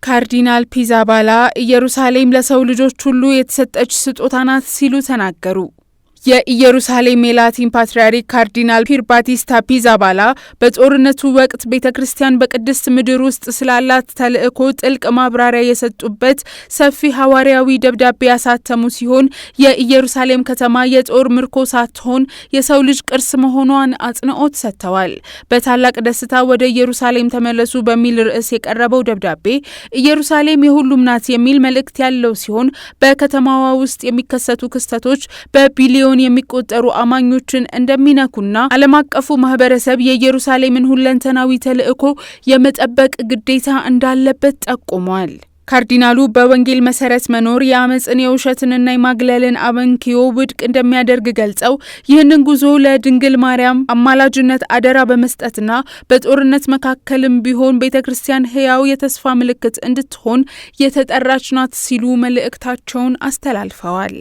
ካርዲናል ፒዛባላ ኢየሩሳሌም ለሰው ልጆች ሁሉ የተሰጠች ስጦታ ናት ሲሉ ተናገሩ። የኢየሩሳሌም የላቲን ፓትርያርክ ካርዲናል ፒር ባቲስታ ፒዛባላ በጦርነቱ ወቅት ቤተክርስቲያን በቅድስት ምድር ውስጥ ስላላት ተልእኮ ጥልቅ ማብራሪያ የሰጡበት ሰፊ ሐዋርያዊ ደብዳቤ ያሳተሙ ሲሆን የኢየሩሳሌም ከተማ የጦር ምርኮ ሳትሆን የሰው ልጅ ቅርስ መሆኗን አጽንኦት ሰጥተዋል። በታላቅ ደስታ ወደ ኢየሩሳሌም ተመለሱ በሚል ርዕስ የቀረበው ደብዳቤ ኢየሩሳሌም የሁሉም ናት የሚል መልእክት ያለው ሲሆን በከተማዋ ውስጥ የሚከሰቱ ክስተቶች በቢሊዮን የሚቆጠሩ አማኞችን እንደሚነኩና ዓለም አቀፉ ማህበረሰብ የኢየሩሳሌምን ሁለንተናዊ ተልእኮ የመጠበቅ ግዴታ እንዳለበት ጠቁሟል። ካርዲናሉ በወንጌል መሰረት መኖር የአመጽን የውሸትንና የማግለልን አበንኪዮ ውድቅ እንደሚያደርግ ገልጸው ይህንን ጉዞ ለድንግል ማርያም አማላጅነት አደራ በመስጠትና በጦርነት መካከልም ቢሆን ቤተክርስቲያን ሕያው የተስፋ ምልክት እንድትሆን የተጠራች ናት ሲሉ መልእክታቸውን አስተላልፈዋል።